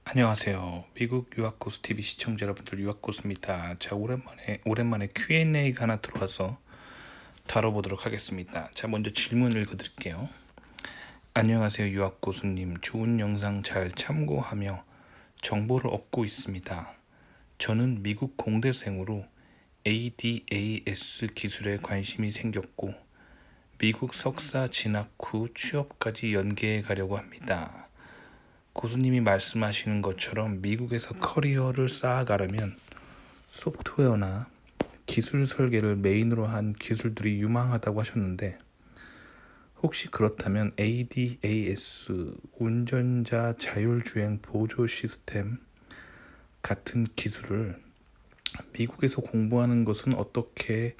안녕하세요. 미국 유학고수 TV 시청자 여러분들, 유학고수입니다. 자, 오랜만에 Q&A가 하나 들어와서 다뤄보도록 하겠습니다. 자, 먼저 질문 읽어드릴게요. 안녕하세요, 유학고수님. 좋은 영상 잘 참고하며 정보를 얻고 있습니다. 저는 미국 공대생으로 ADAS 기술에 관심이 생겼고 미국 석사 진학 후 취업까지 연계해 가려고 합니다. 고수님이 말씀하시는 것처럼 미국에서 커리어를 쌓아가려면 소프트웨어나 기술 설계를 메인으로 한 기술들이 유망하다고 하셨는데, 혹시 그렇다면 ADAS, 운전자 자율주행 보조 시스템 같은 기술을 미국에서 공부하는 것은 어떻게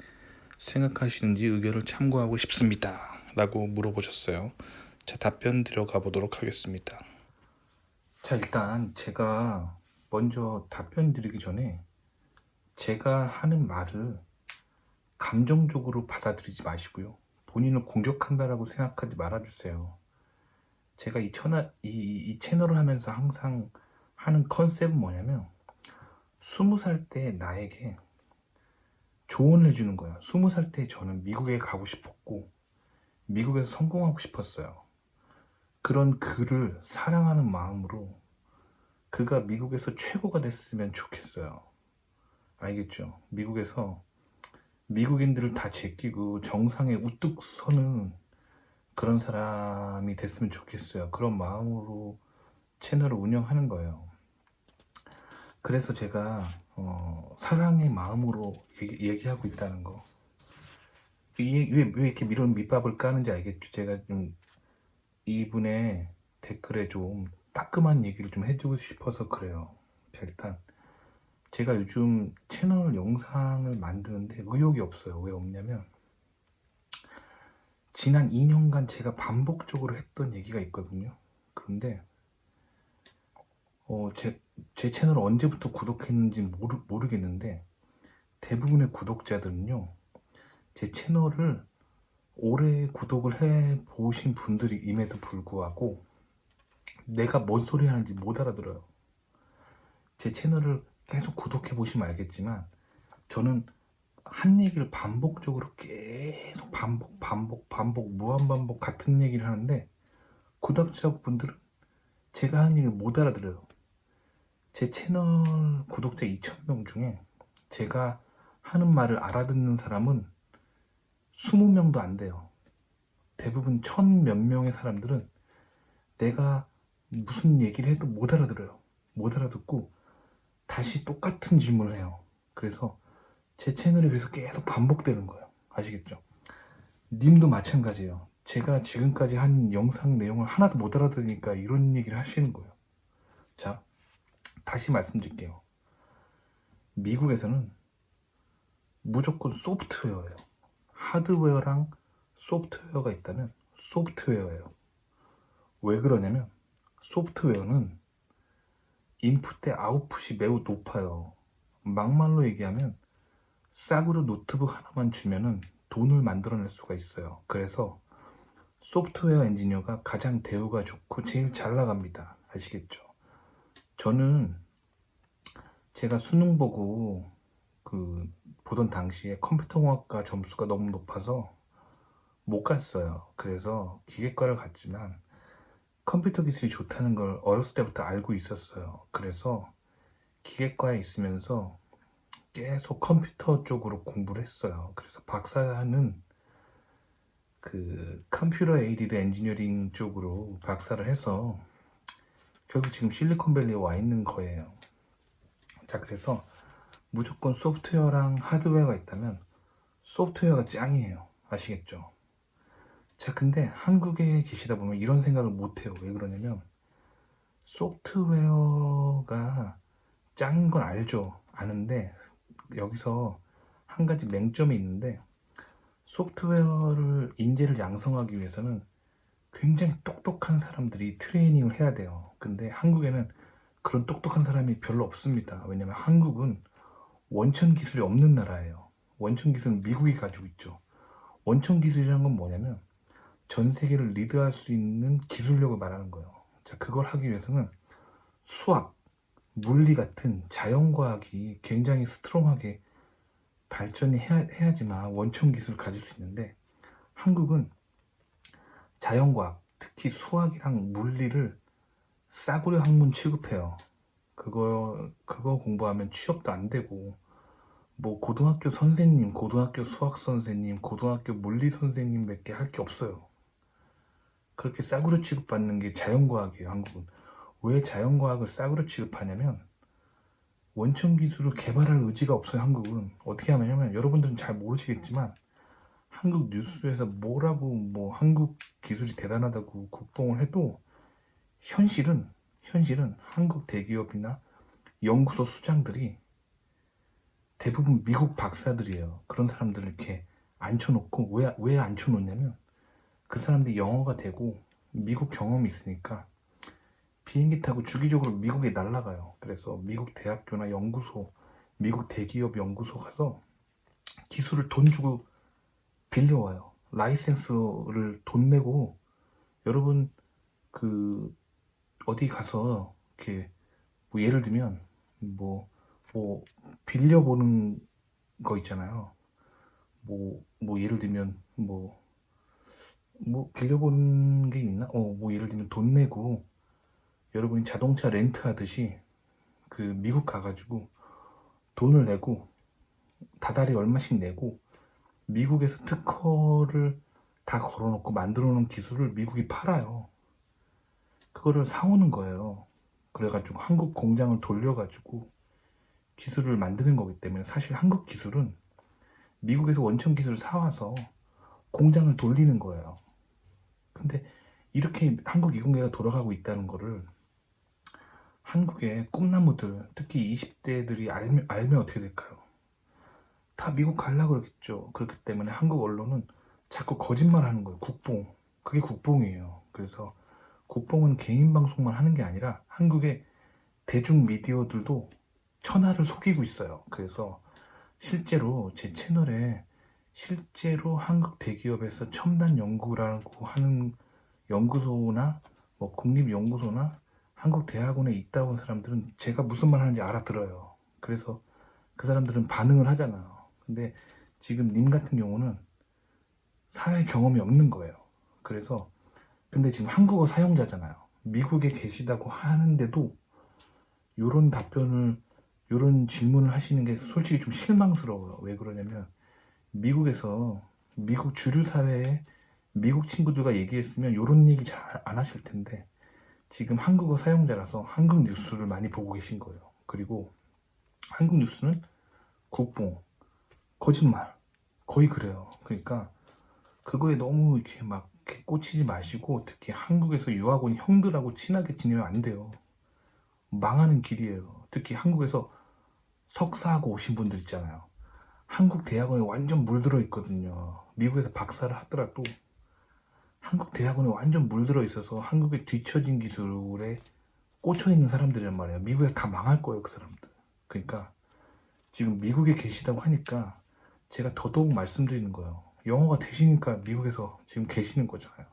생각하시는지 의견을 참고하고 싶습니다. 라고 물어보셨어요. 자, 답변 들어가 보도록 하겠습니다. 자, 일단 제가 먼저 답변 드리기 전에 제가 하는 말을 감정적으로 받아들이지 마시고요. 본인을 공격한다라고 생각하지 말아주세요. 제가 이 채널을 하면서 항상 하는 컨셉은 뭐냐면 20살 때 나에게 조언을 해주는 거예요. 20살 때 저는 미국에 가고 싶었고 미국에서 성공하고 싶었어요. 그런 그를 사랑하는 마음으로 그가 미국에서 최고가 됐으면 좋겠어요. 알겠죠? 미국에서 미국인들을 다 제끼고 정상에 우뚝 서는 그런 사람이 됐으면 좋겠어요. 그런 마음으로 채널을 운영하는 거예요. 그래서 제가 사랑의 마음으로 얘기하고 있다는 거. 왜 이렇게 이런 밑밥을 까는지 알겠죠? 제가 좀 이분의 댓글에 좀 따끔한 얘기를 좀 해주고 싶어서 그래요. 자, 일단 제가 요즘 채널 영상을 만드는데 의욕이 없어요. 왜 없냐면 지난 2년간 제가 반복적으로 했던 얘기가 있거든요. 그런데 제 채널을 언제부터 구독했는지 모르겠는데 대부분의 구독자들은요, 제 채널을 오래 구독을 해 보신 분들임에도 불구하고 내가 뭔 소리 하는지 못 알아들어요. 제 채널을 계속 구독해 보시면 알겠지만 저는 한 얘기를 반복적으로 계속 반복 무한반복 같은 얘기를 하는데 구독자분들은 제가 하는 얘기를 못 알아들어요. 제 채널 구독자 2,000명 중에 제가 하는 말을 알아듣는 사람은 20명도 안 돼요. 대부분 1,000몇 명의 사람들은 내가 무슨 얘기를 해도 못 알아들어요. 못 알아듣고 다시 똑같은 질문을 해요. 그래서 제 채널이 그래서 계속 반복되는 거예요. 아시겠죠? 님도 마찬가지예요. 제가 지금까지 한 영상 내용을 하나도 못 알아들으니까 이런 얘기를 하시는 거예요. 자, 다시 말씀드릴게요. 미국에서는 무조건 소프트웨어예요. 하드웨어랑 소프트웨어가 있다면 소프트웨어예요. 왜 그러냐면 소프트웨어는 인풋 대 아웃풋이 매우 높아요. 막말로 얘기하면 싸구려 노트북 하나만 주면은 돈을 만들어낼 수가 있어요. 그래서 소프트웨어 엔지니어가 가장 대우가 좋고 제일 잘 나갑니다. 아시겠죠? 저는 제가 수능 보고 보던 당시에 컴퓨터공학과 점수가 너무 높아서 못 갔어요. 그래서 기계과를 갔지만 컴퓨터 기술이 좋다는 걸 어렸을 때부터 알고 있었어요. 그래서 기계과에 있으면서 계속 컴퓨터 쪽으로 공부를 했어요. 그래서 박사는 컴퓨터 에이디드 엔지니어링 쪽으로 박사를 해서 결국 지금 실리콘밸리에 와 있는 거예요. 자, 그래서 무조건 소프트웨어랑 하드웨어가 있다면 소프트웨어가 짱이에요. 아시겠죠? 자, 근데 한국에 계시다 보면 이런 생각을 못해요. 왜 그러냐면 소프트웨어가 짱인 건 알죠. 아는데 여기서 한 가지 맹점이 있는데 소프트웨어를 인재를 양성하기 위해서는 굉장히 똑똑한 사람들이 트레이닝을 해야 돼요. 근데 한국에는 그런 똑똑한 사람이 별로 없습니다. 왜냐면 한국은 원천 기술이 없는 나라예요. 원천 기술은 미국이 가지고 있죠. 원천 기술이라는 건 뭐냐면 전 세계를 리드할 수 있는 기술력을 말하는 거예요. 자, 그걸 하기 위해서는 수학, 물리 같은 자연과학이 굉장히 스트롱하게 발전이 해야지만 원천 기술을 가질 수 있는데, 한국은 자연과학, 특히 수학이랑 물리를 싸구려 학문 취급해요. 그거 공부하면 취업도 안 되고, 뭐 고등학교 선생님, 고등학교 수학 선생님, 고등학교 물리 선생님 몇 개 할 게 없어요. 그렇게 싸구려 취급받는 게 자연과학이에요, 한국은. 왜 자연과학을 싸구려 취급하냐면, 원천 기술을 개발할 의지가 없어요, 한국은. 어떻게 하냐면, 여러분들은 잘 모르시겠지만, 한국 뉴스에서 뭐라고 뭐 한국 기술이 대단하다고 국뽕을 해도, 현실은 한국 대기업이나 연구소 수장들이 대부분 미국 박사들이에요. 그런 사람들을 이렇게 앉혀놓고, 왜 앉혀놓냐면, 그 사람들이 영어가 되고 미국 경험이 있으니까 비행기 타고 주기적으로 미국에 날아가요. 그래서 미국 대학교나 연구소, 미국 대기업 연구소 가서 기술을 돈 주고 빌려와요. 라이센스를 돈 내고, 여러분 그 어디 가서 이렇게 뭐 예를 들면 뭐 빌려보는 거 있잖아요. 뭐 예를 들면 뭐 빌려보는 게 있나? 뭐 예를 들면 돈 내고 여러분이 자동차 렌트 하듯이 그 미국 가가지고 돈을 내고 다달이 얼마씩 내고 미국에서 특허를 다 걸어놓고 만들어 놓은 기술을 미국이 팔아요. 그거를 사오는 거예요. 그래가지고 한국 공장을 돌려가지고 기술을 만드는 거기 때문에, 사실 한국 기술은 미국에서 원천 기술을 사와서 공장을 돌리는 거예요. 근데 이렇게 한국 이공계가 돌아가고 있다는 거를 한국의 꿈나무들, 특히 20대들이 알면 어떻게 될까요? 다 미국 가려고 그러겠죠. 그렇기 때문에 한국 언론은 자꾸 거짓말 하는 거예요. 국뽕. 그게 국뽕이에요. 그래서 국뽕은 개인 방송만 하는 게 아니라 한국의 대중 미디어들도 천하를 속이고 있어요. 그래서 실제로 제 채널에 실제로 한국 대기업에서 첨단 연구라고 하는 연구소나 뭐 국립연구소나 한국 대학원에 있다 온 사람들은 제가 무슨 말 하는지 알아들어요. 그래서 그 사람들은 반응을 하잖아요. 근데 지금 님 같은 경우는 사회 경험이 없는 거예요. 그래서 근데 지금 한국어 사용자잖아요. 미국에 계시다고 하는데도 요런 답변을, 요런 질문을 하시는 게 솔직히 좀 실망스러워요. 왜 그러냐면 미국에서, 미국 주류 사회에 미국 친구들과 얘기했으면 요런 얘기 잘 안 하실 텐데, 지금 한국어 사용자라서 한국 뉴스를 많이 보고 계신 거예요. 그리고 한국 뉴스는 국뽕, 거짓말, 거의 그래요. 그러니까 그거에 너무 이렇게 막 이렇게 꽂히지 마시고, 특히 한국에서 유학 온 형들하고 친하게 지내면 안 돼요. 망하는 길이에요. 특히 한국에서 석사하고 오신 분들 있잖아요. 한국 대학원에 완전 물들어 있거든요. 미국에서 박사를 하더라도 한국 대학원에 완전 물들어 있어서 한국의 뒤처진 기술에 꽂혀 있는 사람들이란 말이에요. 미국에서 다 망할 거예요, 그 사람들. 그러니까 지금 미국에 계시다고 하니까 제가 더더욱 말씀드리는 거예요. 영어가 되시니까 미국에서 지금 계시는 거잖아요.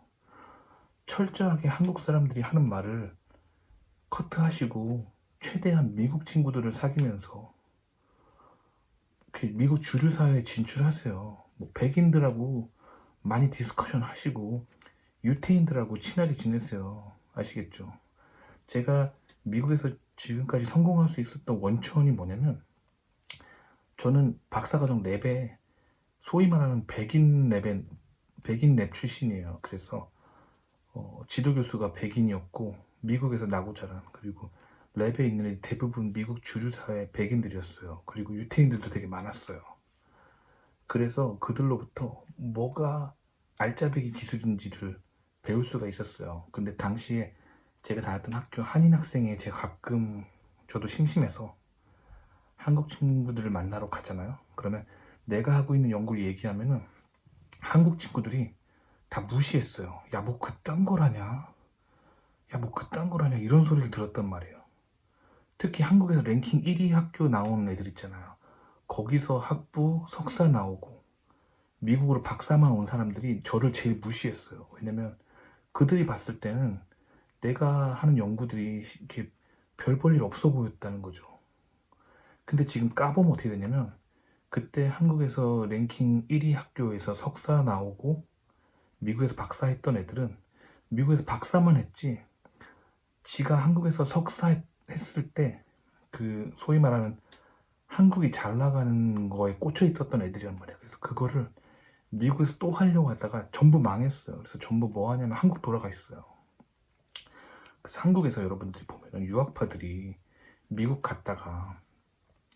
철저하게 한국 사람들이 하는 말을 커트하시고 최대한 미국 친구들을 사귀면서 미국 주류 사회에 진출하세요. 뭐 백인들하고 많이 디스커션 하시고 유태인들하고 친하게 지내세요. 아시겠죠? 제가 미국에서 지금까지 성공할 수 있었던 원천이 뭐냐면, 저는 박사과정 랩에 소위 말하는 백인 랩 출신이에요. 그래서 지도교수가 백인이었고 미국에서 나고 자란, 그리고 랩에 있는 애들 대부분 미국 주류사회 백인들이었어요. 그리고 유태인들도 되게 많았어요. 그래서 그들로부터 뭐가 알짜배기 기술인지를 배울 수가 있었어요. 근데 당시에 제가 다녔던 학교 한인 학생에 제가 가끔 저도 심심해서 한국 친구들을 만나러 가잖아요. 그러면 내가 하고 있는 연구를 얘기하면은 한국 친구들이 다 무시했어요. 야, 뭐 그딴 거라냐? 야, 뭐 그딴 거라냐? 이런 소리를 들었단 말이에요. 특히 한국에서 랭킹 1위 학교 나오는 애들 있잖아요. 거기서 학부, 석사 나오고 미국으로 박사만 온 사람들이 저를 제일 무시했어요. 왜냐면 그들이 봤을 때는 내가 하는 연구들이 이렇게 별 볼 일 없어 보였다는 거죠. 근데 지금 까보면 어떻게 되냐면 그때 한국에서 랭킹 1위 학교에서 석사 나오고 미국에서 박사 했던 애들은 미국에서 박사만 했지 지가 한국에서 석사 했을 때 그 소위 말하는 한국이 잘 나가는 거에 꽂혀 있었던 애들이란 말이야. 그래서 그거를 미국에서 또 하려고 하다가 전부 망했어요. 그래서 전부 뭐 하냐면 한국 돌아가 있어요. 그래서 한국에서 여러분들이 보면 유학파들이 미국 갔다가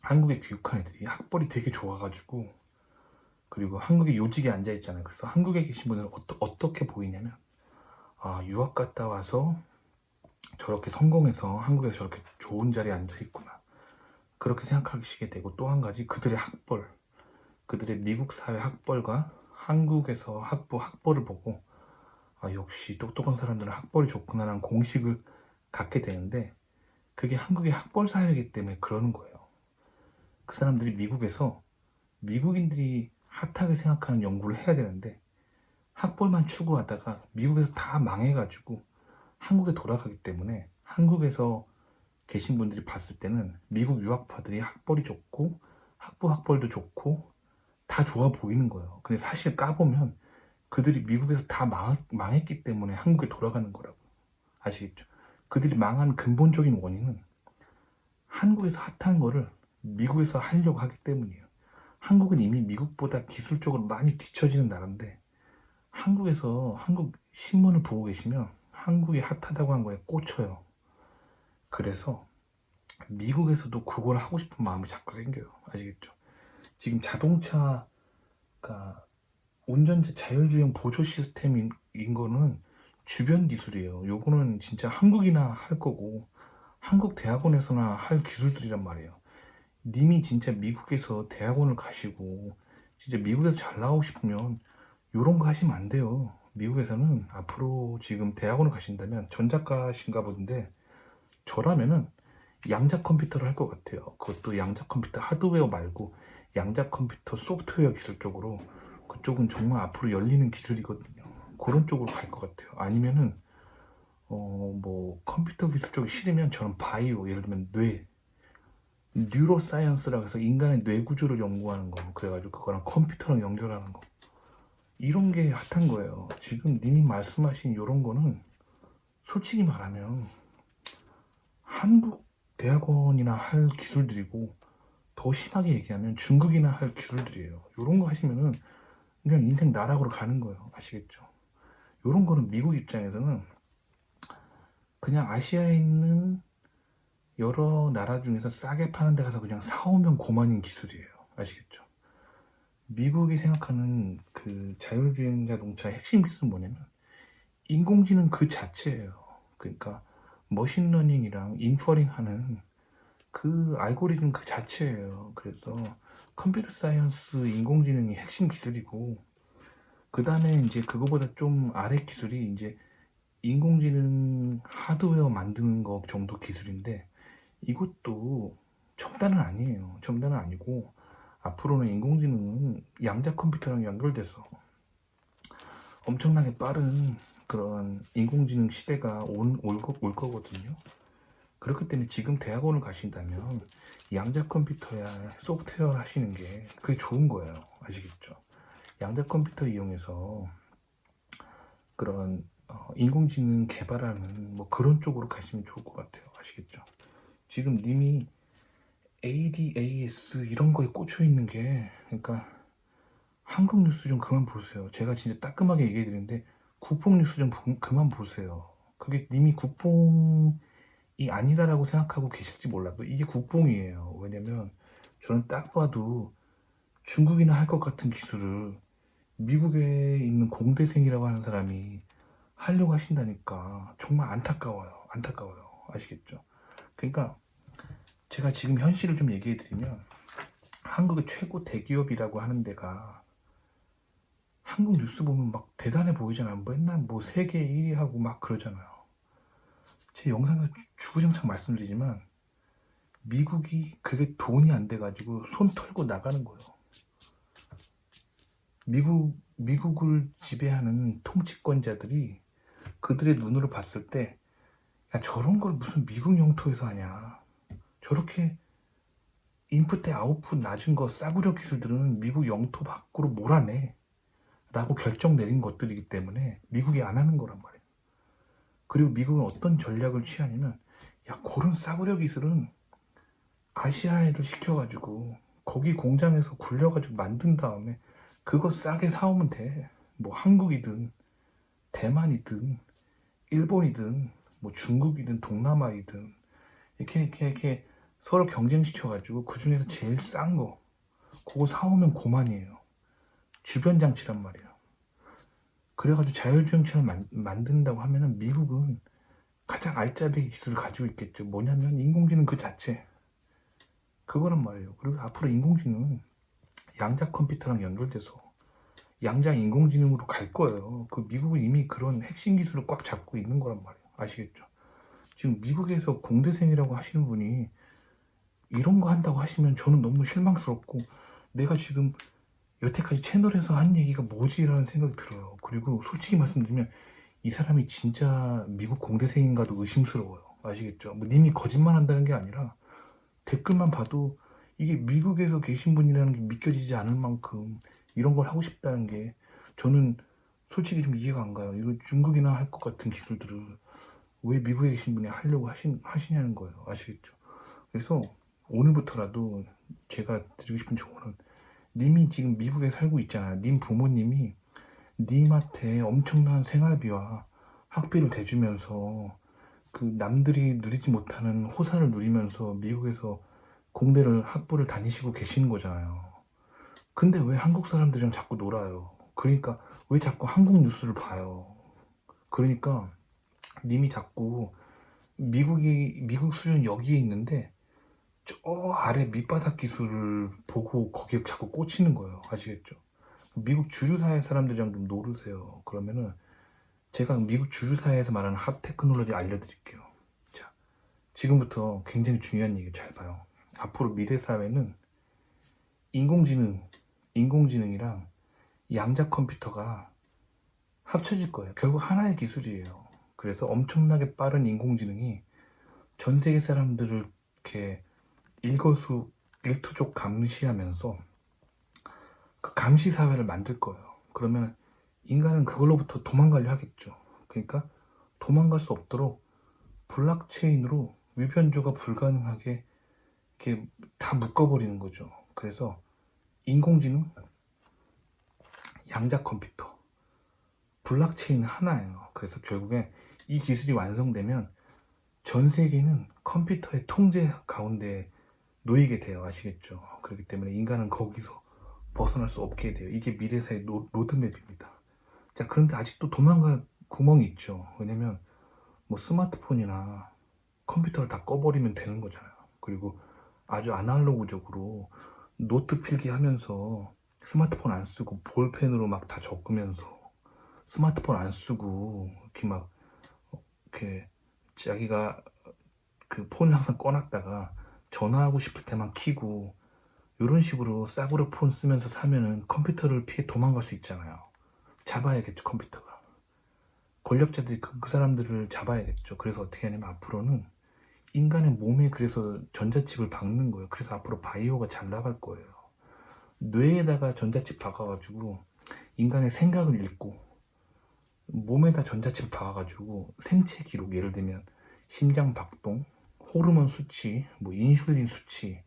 한국에 귀국한 애들이 학벌이 되게 좋아가지고 그리고 한국에 요직에 앉아 있잖아요. 그래서 한국에 계신 분들은 어떻게 보이냐면 아 유학 갔다 와서 저렇게 성공해서 한국에서 저렇게 좋은 자리에 앉아 있구나 그렇게 생각하시게 되고 또 한 가지 그들의 학벌 그들의 미국 사회 학벌과 한국에서 학벌을 보고 아 역시 똑똑한 사람들은 학벌이 좋구나라는 공식을 갖게 되는데 그게 한국의 학벌 사회이기 때문에 그러는 거예요. 그 사람들이 미국에서 미국인들이 핫하게 생각하는 연구를 해야 되는데 학벌만 추구하다가 미국에서 다 망해가지고 한국에 돌아가기 때문에 한국에서 계신 분들이 봤을 때는 미국 유학파들이 학벌이 좋고 학벌도 좋고 다 좋아 보이는 거예요. 근데 사실 까보면 그들이 미국에서 다 망했기 때문에 한국에 돌아가는 거라고. 아시겠죠? 그들이 망한 근본적인 원인은 한국에서 핫한 거를 미국에서 하려고 하기 때문이에요. 한국은 이미 미국보다 기술적으로 많이 뒤처지는 나라인데 한국에서 한국 신문을 보고 계시면 한국이 핫하다고 한 거에 꽂혀요. 그래서 미국에서도 그걸 하고 싶은 마음이 자꾸 생겨요. 아시겠죠? 지금 자동차가 운전자 자율주행 보조 시스템인 거는 주변 기술이에요. 요거는 진짜 한국이나 할 거고 한국 대학원에서나 할 기술들이란 말이에요. 님이 진짜 미국에서 대학원을 가시고 진짜 미국에서 잘 나오고 싶으면 요런 거 하시면 안 돼요. 미국에서는 앞으로 지금 대학원을 가신다면 전작가신가 보는데 저라면은 양자 컴퓨터를 할 것 같아요. 그것도 양자 컴퓨터 하드웨어 말고 양자 컴퓨터 소프트웨어 기술 쪽으로 그쪽은 정말 앞으로 열리는 기술이거든요. 그런 쪽으로 갈 것 같아요. 아니면은 뭐 컴퓨터 기술 쪽이 싫으면 저는 바이오 예를 들면 뉴로사이언스라고 해서 인간의 뇌 구조를 연구하는 거 그래가지고 그거랑 컴퓨터랑 연결하는 거 이런 게 핫한 거예요. 지금 님이 말씀하신 이런 거는 솔직히 말하면 한국 대학원이나 할 기술들이고 더 심하게 얘기하면 중국이나 할 기술들이에요. 이런 거 하시면은 그냥 인생 나락으로 가는 거예요. 아시겠죠? 이런 거는 미국 입장에서는 그냥 아시아에 있는 여러 나라 중에서 싸게 파는 데 가서 그냥 사오면 고만인 기술이에요. 아시겠죠? 미국이 생각하는 그 자율주행 자동차의 핵심 기술은 뭐냐면 인공지능 그 자체예요. 그러니까 머신러닝이랑 인퍼링 하는 그 알고리즘 그 자체예요. 그래서 컴퓨터 사이언스 인공지능이 핵심 기술이고 그 다음에 이제 그거보다 좀 아래 기술이 이제 인공지능 하드웨어 만드는 거 정도 기술인데 이것도 첨단은 아니에요. 첨단은 아니고 앞으로는 인공지능은 양자 컴퓨터랑 연결돼서 엄청나게 빠른 그런 인공지능 시대가 올 거거든요. 그렇기 때문에 지금 대학원을 가신다면 양자 컴퓨터야 소프트웨어를 하시는 게 그게 좋은 거예요. 아시겠죠? 양자 컴퓨터 이용해서 그런 인공지능 개발하는 뭐 그런 쪽으로 가시면 좋을 것 같아요. 아시겠죠? 지금 님이 ADAS 이런 거에 꽂혀 있는 게 그러니까 한국 뉴스 좀 그만 보세요. 제가 진짜 따끔하게 얘기해 드리는데 국뽕 뉴스 좀 그만 보세요. 그게 님이 국뽕이 아니다라고 생각하고 계실지 몰라도 이게 국뽕이에요. 왜냐면 저는 딱 봐도 중국이나 할 것 같은 기술을 미국에 있는 공대생이라고 하는 사람이 하려고 하신다니까 정말 안타까워요. 안타까워요. 아시겠죠? 그러니까 제가 지금 현실을 좀 얘기해 드리면 한국의 최고 대기업이라고 하는 데가 한국 뉴스 보면 막 대단해 보이잖아요. 맨날 뭐 세계 1위 하고 막 그러잖아요. 제 영상에서 주구장창 말씀드리지만 미국이 그게 돈이 안 돼가지고 손 털고 나가는 거예요. 미국을 지배하는 통치권자들이 그들의 눈으로 봤을 때 야, 저런 걸 무슨 미국 영토에서 하냐. 저렇게 인풋 대 아웃풋 낮은 거 싸구려 기술들은 미국 영토 밖으로 몰아내 라고 결정 내린 것들이기 때문에 미국이 안 하는 거란 말이에요. 그리고 미국은 어떤 전략을 취하냐면, 야, 그런 싸구려 기술은 아시아에도 시켜가지고 거기 공장에서 굴려가지고 만든 다음에 그거 싸게 사오면 돼. 뭐 한국이든 대만이든 일본이든 뭐 중국이든 동남아이든 이렇게 서로 경쟁시켜가지고 그 중에서 제일 싼 거 그거 사오면 고만이에요. 주변 장치란 말이에요. 그래가지고 자율주행차를 만든다고 하면은 미국은 가장 알짜배기 기술을 가지고 있겠죠. 뭐냐면 인공지능 그 자체. 그거란 말이에요. 그리고 앞으로 인공지능은 양자 컴퓨터랑 연결돼서 양자 인공지능으로 갈 거예요. 그 미국은 이미 그런 핵심 기술을 꽉 잡고 있는 거란 말이에요. 아시겠죠? 지금 미국에서 공대생이라고 하시는 분이 이런 거 한다고 하시면 저는 너무 실망스럽고, 내가 지금 여태까지 채널에서 한 얘기가 뭐지라는 생각이 들어요. 그리고 솔직히 말씀드리면 이 사람이 진짜 미국 공대생인가도 의심스러워요. 아시겠죠? 뭐 님이 거짓말 한다는 게 아니라 댓글만 봐도 이게 미국에서 계신 분이라는 게 믿겨지지 않을 만큼 이런 걸 하고 싶다는 게 저는 솔직히 좀 이해가 안 가요. 이거 중국이나 할 것 같은 기술들을 왜 미국에 계신 분이 하려고 하시냐는 거예요. 아시겠죠? 그래서 오늘부터라도 제가 드리고 싶은 조언은, 님이 지금 미국에 살고 있잖아요. 님 부모님이 님한테 엄청난 생활비와 학비를 대주면서 그 남들이 누리지 못하는 호사를 누리면서 미국에서 공대를 학부를 다니시고 계시는 거잖아요. 근데 왜 한국 사람들이랑 자꾸 놀아요? 그러니까 왜 자꾸 한국 뉴스를 봐요? 그러니까 님이 자꾸 미국 수준 여기에 있는데 저 아래 밑바닥 기술을 보고 거기에 자꾸 꽂히는 거예요. 아시겠죠? 미국 주류사회 사람들이랑 좀 놀으세요. 그러면은 제가 미국 주류사회에서 말하는 핫 테크놀로지 알려드릴게요. 자, 지금부터 굉장히 중요한 얘기 잘 봐요. 앞으로 미래 사회는 인공지능이랑 양자 컴퓨터가 합쳐질 거예요. 결국 하나의 기술이에요. 그래서 엄청나게 빠른 인공지능이 전 세계 사람들을 이렇게 일거수일투족 감시하면서 그 감시 사회를 만들 거예요. 그러면 인간은 그걸로부터 도망가려 하겠죠. 그러니까 도망갈 수 없도록 블록체인으로 위변조가 불가능하게 이렇게 다 묶어버리는 거죠. 그래서 인공지능, 양자 컴퓨터, 블록체인 하나예요. 그래서 결국에 이 기술이 완성되면 전 세계는 컴퓨터의 통제 가운데 놓이게 돼요. 아시겠죠? 그렇기 때문에 인간은 거기서 벗어날 수 없게 돼요. 이게 미래사의 로드맵입니다. 자, 그런데 아직도 도망갈 구멍이 있죠. 왜냐면 뭐 스마트폰이나 컴퓨터를 다 꺼버리면 되는 거잖아요. 그리고 아주 아날로그적으로 노트 필기하면서 스마트폰 안 쓰고 볼펜으로 막 다 적으면서 스마트폰 안 쓰고 이렇게 막 이렇게 자기가 그 폰을 항상 꺼놨다가 전화하고 싶을 때만 켜고 이런 식으로 싸구려 폰 쓰면서 사면은 컴퓨터를 피해 도망갈 수 있잖아요. 잡아야겠죠, 컴퓨터가. 권력자들이 그 사람들을 잡아야겠죠. 그래서 어떻게 하냐면 앞으로는 인간의 몸에 그래서 전자칩을 박는 거예요. 그래서 앞으로 바이오가 잘 나갈 거예요. 뇌에다가 전자칩 박아가지고 인간의 생각을 읽고 몸에다 전자칩을 박아가지고 생체 기록, 예를 들면 심장 박동, 호르몬 수치, 뭐 인슐린 수치,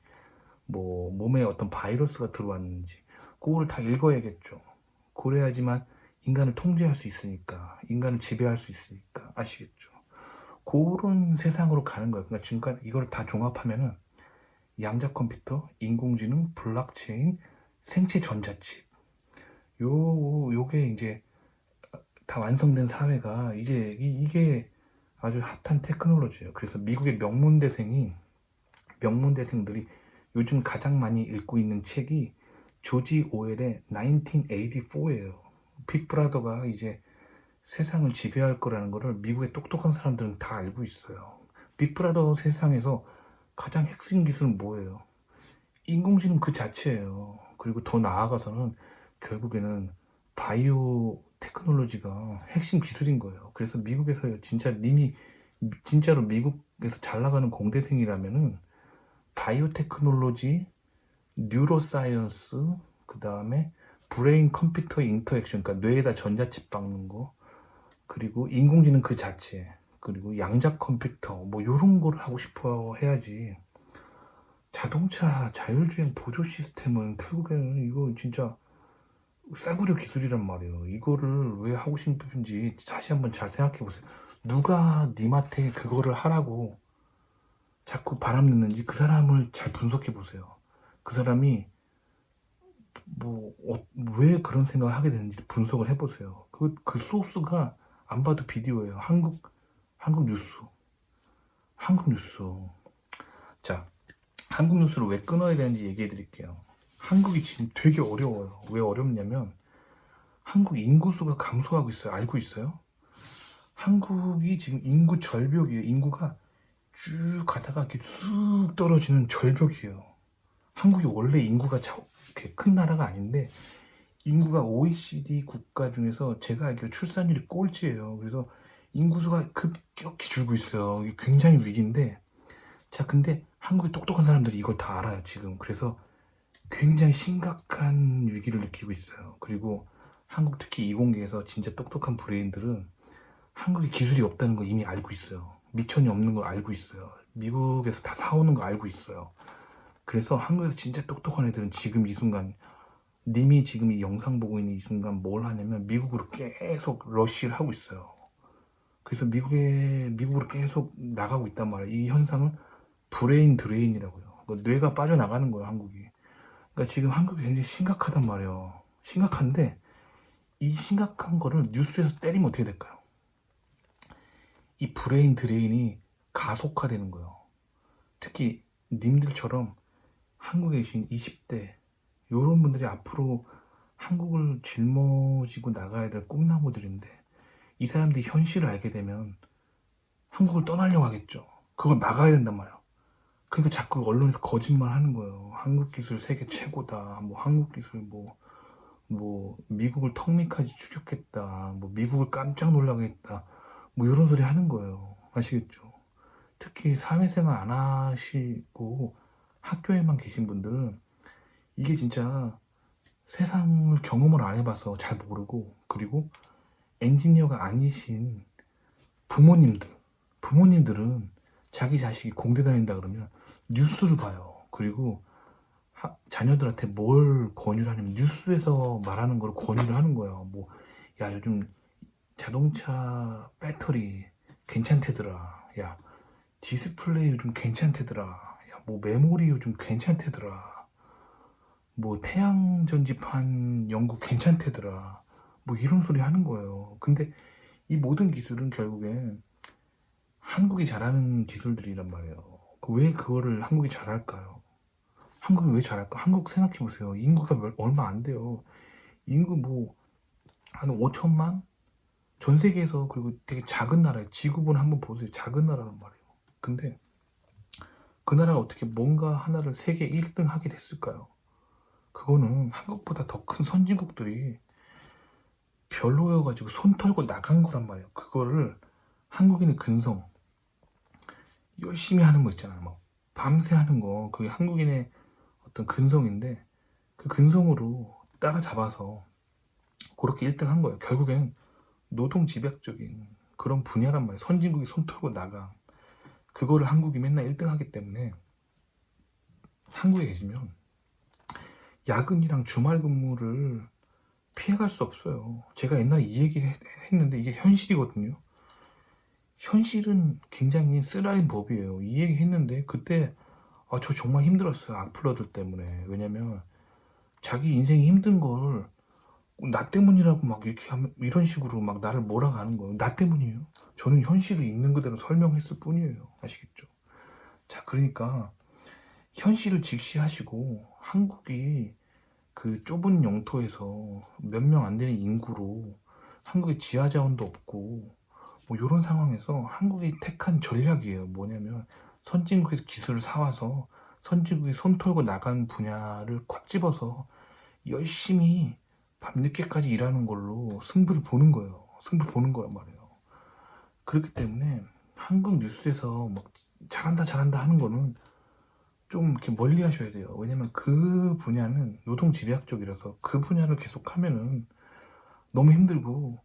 뭐 몸에 어떤 바이러스가 들어왔는지 그거를 다 읽어야겠죠. 그래야지만 인간을 통제할 수 있으니까, 인간을 지배할 수 있으니까. 아시겠죠? 그런 세상으로 가는 거예요. 그러니까 지금까지 이걸 다 종합하면은 양자 컴퓨터, 인공지능, 블록체인, 생체 전자칩, 요게 이제 다 완성된 사회가 이제 이게 아주 핫한 테크놀로지예요. 그래서 미국의 명문대생들이 요즘 가장 많이 읽고 있는 책이 조지 오웰의 1984예요. 빅브라더가 이제 세상을 지배할 거라는 거를 미국의 똑똑한 사람들은 다 알고 있어요. 빅브라더 세상에서 가장 핵심 기술은 뭐예요? 인공지능 그 자체예요. 그리고 더 나아가서는 결국에는 바이오 테크놀로지가 핵심 기술인 거예요. 그래서 미국에서 진짜 님이 진짜로 미국에서 잘 나가는 공대생이라면은 바이오테크놀로지, 뉴로사이언스, 그 다음에 브레인 컴퓨터 인터액션, 그러니까 뇌에다 전자칩 박는 거, 그리고 인공지능 그 자체, 그리고 양자 컴퓨터, 뭐 요런 거를 하고 싶어 해야지. 자동차 자율주행 보조 시스템은 결국에는 이거 진짜 싸구려 기술이란 말이에요. 이거를 왜 하고 싶은지 다시 한번 잘 생각해 보세요. 누가 님한테 그거를 하라고 자꾸 바람 넣는지 그 사람을 잘 분석해 보세요. 그 사람이 왜 그런 생각을 하게 되는지 분석을 해보세요. 그 소스가 안 봐도 비디오예요. 한국 뉴스. 한국 뉴스. 자, 한국 뉴스를 왜 끊어야 되는지 얘기해 드릴게요. 한국이 지금 되게 어려워요. 왜 어렵냐면 한국 인구수가 감소하고 있어요. 알고 있어요? 한국이 지금 인구 절벽이에요. 인구가 쭉 가다가 이렇게 쑥 떨어지는 절벽이에요. 한국이 원래 인구가 이렇게 큰 나라가 아닌데 인구가 OECD 국가 중에서 제가 알기로 출산율이 꼴찌예요. 그래서 인구수가 급격히 줄고 있어요. 이게 굉장히 위기인데, 자, 근데 한국의 똑똑한 사람들이 이걸 다 알아요, 지금. 그래서 굉장히 심각한 위기를 느끼고 있어요. 그리고 한국 특히 이공계에서 진짜 똑똑한 브레인들은 한국에 기술이 없다는 거 이미 알고 있어요. 미천이 없는 거 알고 있어요. 미국에서 다 사오는 거 알고 있어요. 그래서 한국에서 진짜 똑똑한 애들은 지금 이 순간, 님이 지금 이 영상 보고 있는 이 순간 뭘 하냐면 미국으로 계속 러쉬를 하고 있어요. 그래서 미국으로 계속 나가고 있단 말이에요. 이 현상을 브레인 드레인이라고요. 그러니까 뇌가 빠져나가는 거예요, 한국이. 그러니까 지금 한국이 굉장히 심각하단 말이에요. 심각한데 이 심각한 거를 뉴스에서 때리면 어떻게 될까요? 이 브레인 드레인이 가속화되는 거예요. 특히 님들처럼 한국에 계신 20대 이런 분들이 앞으로 한국을 짊어지고 나가야 될 꿈나무들인데 이 사람들이 현실을 알게 되면 한국을 떠나려고 하겠죠. 그걸 막아야 된단 말이에요. 그러니까 자꾸 언론에서 거짓말 하는 거예요. 한국 기술 세계 최고다. 뭐 한국 기술 뭐 미국을 턱밑까지 추격했다. 뭐 미국을 깜짝 놀라게 했다. 뭐 이런 소리 하는 거예요. 아시겠죠? 특히 사회생활 안 하시고 학교에만 계신 분들은 이게 진짜 세상을 경험을 안 해봐서 잘 모르고, 그리고 엔지니어가 아니신 부모님들은 자기 자식이 공대 다닌다 그러면 뉴스를 봐요. 그리고 자녀들한테 뭘 권유를 하냐면 뉴스에서 말하는 걸 권유를 하는 거예요. 뭐, 야, 요즘 자동차 배터리 괜찮대더라. 야, 디스플레이 요즘 괜찮대더라. 야, 뭐 메모리 요즘 괜찮대더라. 뭐 태양 전지판 연구 괜찮대더라. 뭐 이런 소리 하는 거예요. 근데 이 모든 기술은 결국엔 한국이 잘하는 기술들이란 말이에요. 왜 그거를 한국이 잘할까요? 한국이 왜 잘할까? 한국 생각해 보세요. 인구가 얼마 안 돼요. 인구 뭐 한 5천만? 전 세계에서, 그리고 되게 작은 나라예요. 지구본 한번 보세요. 작은 나라란 말이에요. 근데 그 나라가 어떻게 뭔가 하나를 세계 1등 하게 됐을까요? 그거는 한국보다 더 큰 선진국들이 별로여가지고 손 털고 나간 거란 말이에요. 그거를 한국인의 근성, 열심히 하는 거 있잖아요. 막 밤새 하는 거, 그게 한국인의 어떤 근성인데 그 근성으로 따라잡아서 그렇게 1등 한 거예요. 결국엔 노동 집약적인 그런 분야란 말이에요. 선진국이 손 털고 나가. 그거를 한국이 맨날 1등 하기 때문에 한국에 계시면 야근이랑 주말 근무를 피해갈 수 없어요. 제가 옛날에 이 얘기 했는데 이게 현실이거든요. 현실은 굉장히 쓰라린 법이에요. 이 얘기 했는데 그때 저 정말 힘들었어요. 악플러들 때문에. 왜냐면 자기 인생이 힘든 걸 나 때문이라고 막 이렇게 하면, 이런 식으로 막 나를 몰아가는 거예요. 나 때문이에요. 저는 현실을 있는 그대로 설명했을 뿐이에요. 아시겠죠? 자, 그러니까 현실을 직시하시고 한국이 그 좁은 영토에서 몇 명 안 되는 인구로 한국에 지하 자원도 없고 뭐 이런 상황에서 한국이 택한 전략이에요. 뭐냐면 선진국에서 기술을 사와서 선진국이 손 털고 나간 분야를 꽉 집어서 열심히 밤늦게까지 일하는 걸로 승부를 보는 거예요. 승부 보는 거란 말이에요. 그렇기 때문에 한국 뉴스에서 막 잘한다 잘한다 하는 거는 좀 이렇게 멀리 하셔야 돼요. 왜냐면 그 분야는 노동 집약 쪽이라서 그 분야를 계속 하면은 너무 힘들고,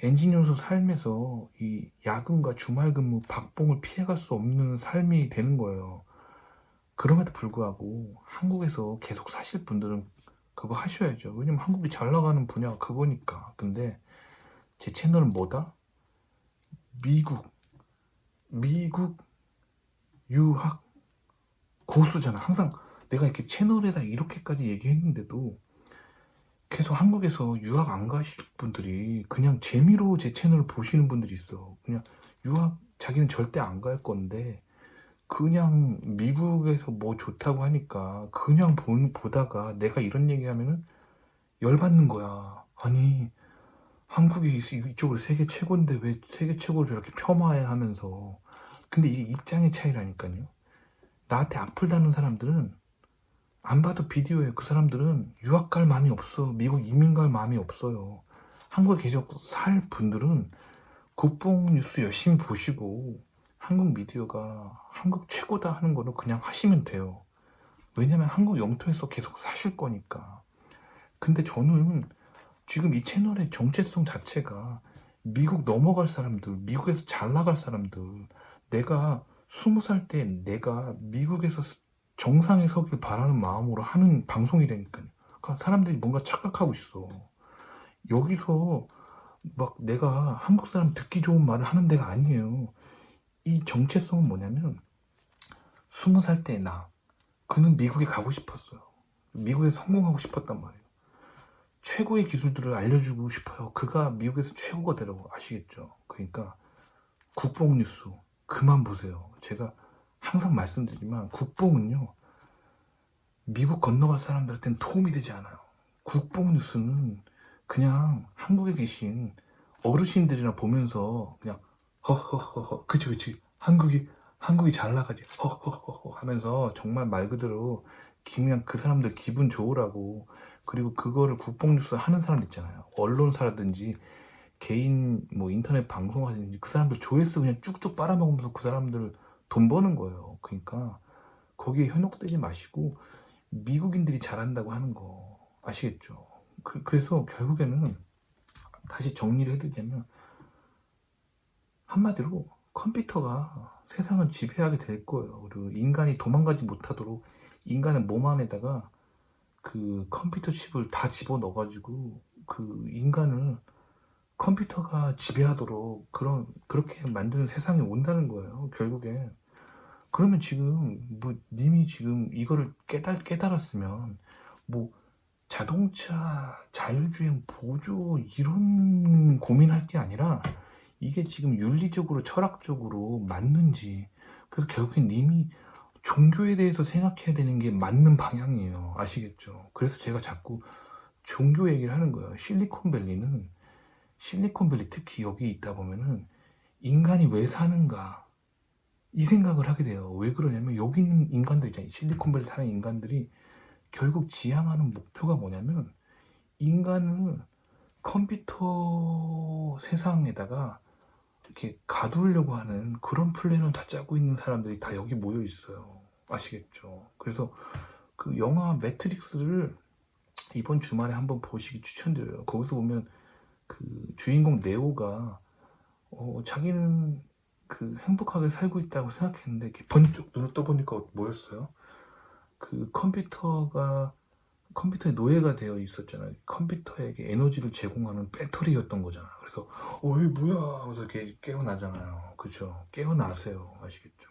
엔지니어로서 삶에서 이 야근과 주말 근무, 박봉을 피해갈 수 없는 삶이 되는 거예요. 그럼에도 불구하고 한국에서 계속 사실 분들은 그거 하셔야죠. 왜냐면 한국이 잘 나가는 분야가 그거니까. 근데 제 채널은 뭐다? 미국 유학 고수잖아. 항상 내가 이렇게 채널에다 이렇게까지 얘기했는데도 계속 한국에서 유학 안 가실 분들이 그냥 재미로 제 채널을 보시는 분들이 있어. 그냥 유학 자기는 절대 안 갈 건데 그냥 미국에서 뭐 좋다고 하니까 그냥 보다가 내가 이런 얘기하면은 열받는 거야. 아니, 한국이 이쪽으로 세계 최고인데 왜 세계 최고를 저렇게 폄하해 하면서. 근데 이게 입장의 차이라니까요. 나한테 악플 다는 사람들은 안 봐도 비디오에 그 사람들은 유학 갈 마음이 없어. 미국 이민 갈 마음이 없어요. 한국에 계속 살 분들은 국뽕 뉴스 열심히 보시고 한국 미디어가 한국 최고다 하는 거는 그냥 하시면 돼요. 왜냐면 한국 영토에서 계속 사실 거니까. 근데 저는 지금 이 채널의 정체성 자체가 미국 넘어갈 사람들, 미국에서 잘 나갈 사람들, 내가 20살 때 내가 미국에서 정상에 서길 바라는 마음으로 하는 방송이라니까요. 그러니까 사람들이 뭔가 착각하고 있어. 여기서 막 내가 한국 사람 듣기 좋은 말을 하는 데가 아니에요. 이 정체성은 뭐냐면 20살 때 그는 미국에 가고 싶었어요. 미국에 성공하고 싶었단 말이에요. 최고의 기술들을 알려주고 싶어요. 그가 미국에서 최고가 되라고. 아시겠죠? 그러니까 국뽕 뉴스 그만 보세요. 제가 항상 말씀드리지만 국뽕은요, 미국 건너갈 사람들한테는 도움이 되지 않아요. 국뽕 뉴스는 그냥 한국에 계신 어르신들이나 보면서 그냥 허허허허 그치 한국이 잘 나가지 허허허허 하면서 정말 말 그대로 그냥 그 사람들 기분 좋으라고. 그리고 그거를 국뽕 뉴스 하는 사람들 있잖아요. 언론사라든지 개인 뭐 인터넷 방송하든지 그 사람들 조회수 그냥 쭉쭉 빨아먹으면서 그 사람들 돈 버는 거예요. 그러니까 거기에 현혹되지 마시고 미국인들이 잘한다고 하는 거 아시겠죠? 그래서 결국에는 다시 정리를 해드리자면 한마디로 컴퓨터가 세상을 지배하게 될 거예요. 그리고 인간이 도망가지 못하도록 인간의 몸 안에다가 그 컴퓨터 칩을 다 집어넣어가지고 그 인간을 컴퓨터가 지배하도록 그렇게 만드는 세상이 온다는 거예요. 결국에. 그러면 지금 뭐 님이 지금 이거를 깨달았으면 뭐 자동차 자율주행 보조 이런 고민할 게 아니라 이게 지금 윤리적으로 철학적으로 맞는지. 그래서 결국엔 님이 종교에 대해서 생각해야 되는 게 맞는 방향이에요. 아시겠죠? 그래서 제가 자꾸 종교 얘기를 하는 거예요. 실리콘밸리 특히 여기 있다 보면은 인간이 왜 사는가 이 생각을 하게 돼요. 왜 그러냐면 여기 있는 인간들 있잖아요. 실리콘밸리 사는 인간들이 결국 지향하는 목표가 뭐냐면 인간을 컴퓨터 세상에다가 이렇게 가두려고 하는 그런 플랜을 다 짜고 있는 사람들이 다 여기 모여 있어요. 아시겠죠? 그래서 그 영화 매트릭스를 이번 주말에 한번 보시기 추천드려요. 거기서 보면 그 주인공 네오가 자기는 그 행복하게 살고 있다고 생각했는데 이렇게 번쩍 눈을 떠보니까 뭐였어요? 그 컴퓨터의 노예가 되어 있었잖아요. 컴퓨터에게 에너지를 제공하는 배터리였던 거잖아. 그래서 이게 뭐야 하면서 이렇게 깨어나잖아요. 그죠? 깨어나세요. 아시겠죠?